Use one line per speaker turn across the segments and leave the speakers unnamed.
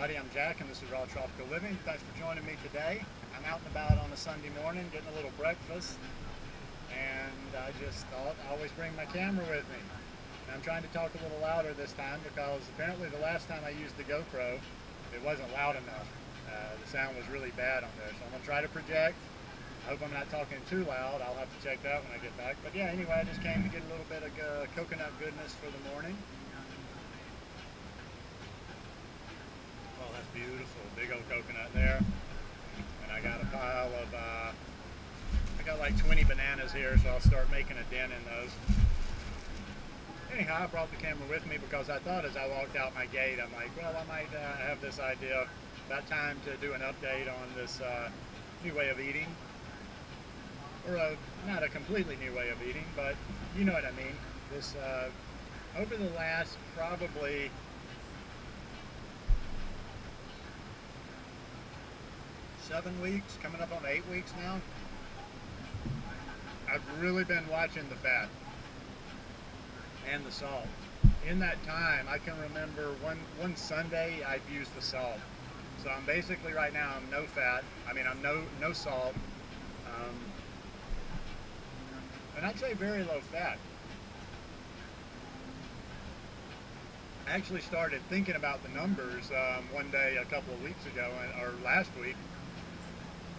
everybody. I'm Jack, and this is Raw Tropical Living. Thanks for joining me today. I'm out and about on a Sunday morning, getting a little breakfast, and I just thought I always bring my camera with me. And I'm trying to talk a little louder this time because apparently the last time I used the GoPro, it wasn't loud enough. The sound was really bad on there, so I'm going to try to project. I hope I'm not talking too loud. I'll have to check that when I get back. But yeah, anyway, I just came to get a little bit of coconut goodness for the morning. Oh, that's beautiful. Big old coconut there. And I got a pile of, I got like 20 bananas here, so I'll start making a dent in those. Anyhow, I brought the camera with me because I thought as I walked out my gate, I'm like, well, I might have this idea. About time to do an update on this new way of eating. Or not a completely new way of eating, but you know what I mean. This, over the last probably 7 weeks, coming up on 8 weeks now, I've really been watching the fat and the salt. In that time, I can remember one Sunday I'd used the salt. So I'm basically right now, I'm no fat. I mean, I'm no salt. And I'd say very low fat. I actually started thinking about the numbers one day a couple of weeks ago, or last week,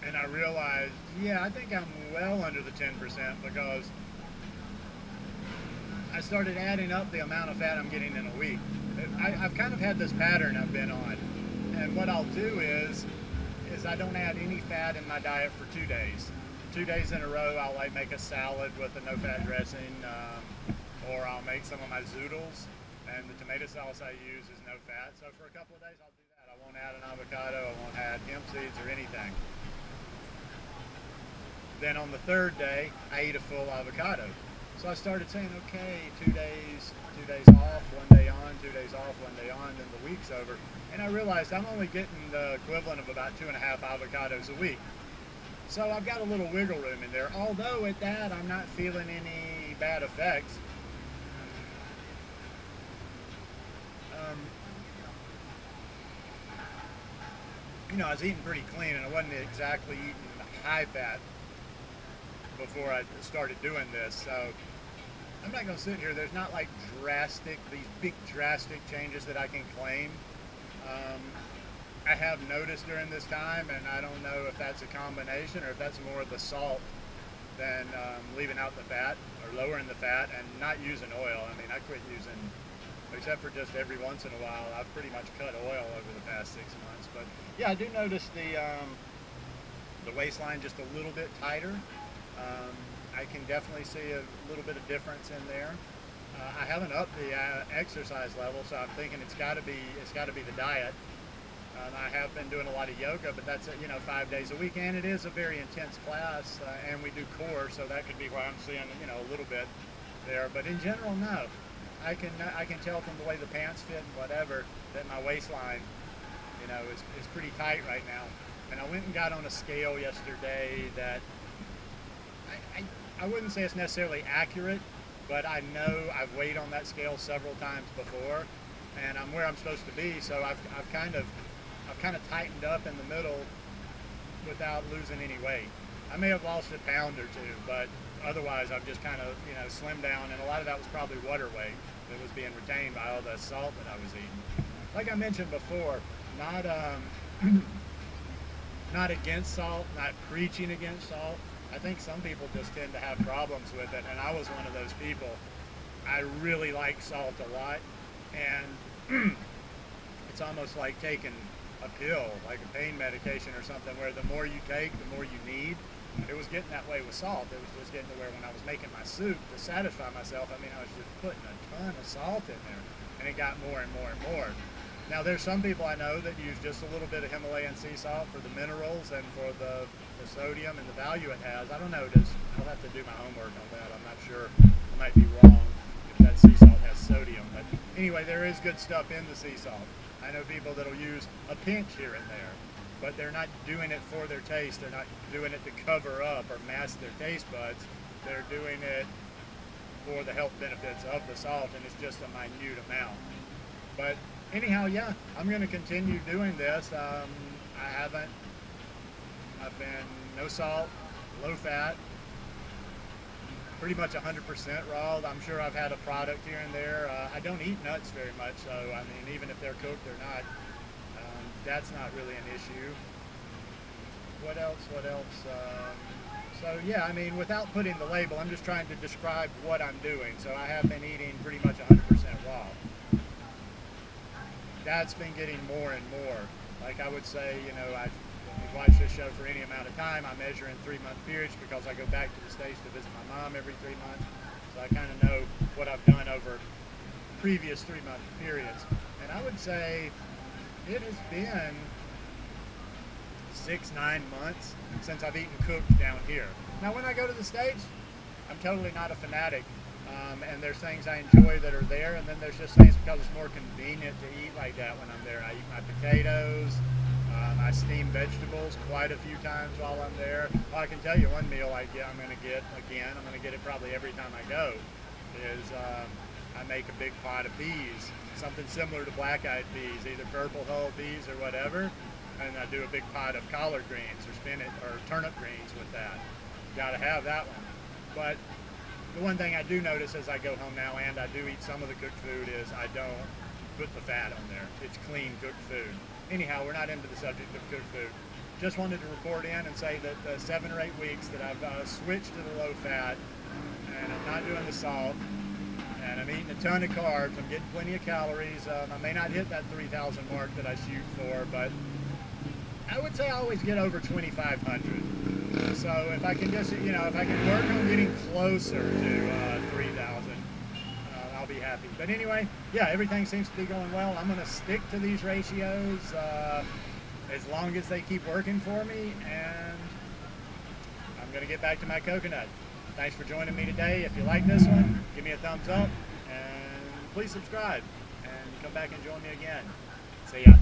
and I realized, yeah, I think I'm well under the 10% because I started adding up the amount of fat I'm getting in a week. I've kind of had this pattern I've been on, and what I'll do is I don't add any fat in my diet for 2 days. 2 days in a row, I'll like make a salad with a no-fat dressing, or I'll make some of my zoodles, and the tomato sauce I use is no fat. So for a couple of days, I'll do that. I won't add an avocado, I won't add hemp seeds or anything. Then on the third day, I eat a full avocado. So I started saying, okay, 2 days off, 1 day on, 2 days off, 1 day on, then the week's over. And I realized I'm only getting the equivalent of about 2.5 avocados a week. So I've got a little wiggle room in there. Although at that, I'm not feeling any bad effects. You know, I was eating pretty clean, and I wasn't exactly eating high fat before I started doing this. So I'm not going to sit here. There's not like these big drastic changes that I can claim. I have noticed during this time, and I don't know if that's a combination or if that's more of the salt than leaving out the fat or lowering the fat and not using oil. I mean, I quit using, except for just every once in a while, I've pretty much cut oil over the past 6 months. But yeah, I do notice the waistline just a little bit tighter. I can definitely see a little bit of difference in there. I haven't upped the exercise level, so I'm thinking it's got to be the diet. I have been doing a lot of yoga, but that's 5 days a week, and it is a very intense class, and we do core, so that could be why I'm seeing a little bit there. But in general, no. I can tell from the way the pants fit and whatever that my waistline, is pretty tight right now. And I went and got on a scale yesterday that I wouldn't say it's necessarily accurate, but I know I've weighed on that scale several times before, and I'm where I'm supposed to be. So I've kind of tightened up in the middle without losing any weight. I may have lost a pound or two, but otherwise I've just kind of slimmed down, and a lot of that was probably water weight that was being retained by all the salt that I was eating. Like I mentioned before, not against salt, not preaching against salt. I think some people just tend to have problems with it, and I was one of those people. I really like salt a lot, and it's almost like taking a pill, like a pain medication or something, where the more you take, the more you need. It was getting that way with salt. It was just getting to where when I was making my soup to satisfy myself, I mean, I was just putting a ton of salt in there, and it got more and more and more. Now, there's some people I know that use just a little bit of Himalayan sea salt for the minerals and for the sodium and the value it has. I don't know. I'll have to do my homework on that. I'm not sure. I might be wrong if that sea salt has sodium. But anyway, there is good stuff in the sea salt. I know people that'll use a pinch here and there, but they're not doing it for their taste. They're not doing it to cover up or mask their taste buds. They're doing it for the health benefits of the salt, and it's just a minute amount. But anyhow, yeah, I'm going to continue doing this. I've been no salt, low fat, pretty much 100% raw. I'm sure I've had a product here and there. I don't eat nuts very much, so I mean, even if they're cooked or not, that's not really an issue. What else? What else? So yeah, I mean, without putting the label, I'm just trying to describe what I'm doing. So I have been eating pretty much 100% raw. That's been getting more and more. Like I would say, you know, I've watched this show for any amount of time. I measure in 3-month periods because I go back to the States to visit my mom every 3 months. So I kind of know what I've done over previous 3-month periods. And I would say it has been 6-9 months since I've eaten cooked down here. Now when I go to the States, I'm totally not a fanatic. And there's things I enjoy that are there, and then there's just things because it's more convenient to eat like that when I'm there. I eat my potatoes, I steam vegetables quite a few times while I'm there. Well, I can tell you one meal I'm going to get again, I'm going to get it probably every time I go, is I make a big pot of peas, something similar to black-eyed peas, either purple hull peas or whatever, and I do a big pot of collard greens or spinach or turnip greens with that. Got to have that one. But the one thing I do notice as I go home now, and I do eat some of the cooked food, is I don't put the fat on there. It's clean cooked food. Anyhow, we're not into the subject of cooked food. Just wanted to report in and say that the 7 or 8 weeks that I've switched to the low fat, and I'm not doing the salt, and I'm eating a ton of carbs, I'm getting plenty of calories. I may not hit that 3,000 mark that I shoot for, but I would say I always get over 2,500. So if I can just, you know, if I can work on getting closer to 3,000, I'll be happy. But anyway, yeah, everything seems to be going well. I'm going to stick to these ratios as long as they keep working for me, and I'm going to get back to my coconut. Thanks for joining me today. If you like this one, give me a thumbs up, and please subscribe, and come back and join me again. See ya.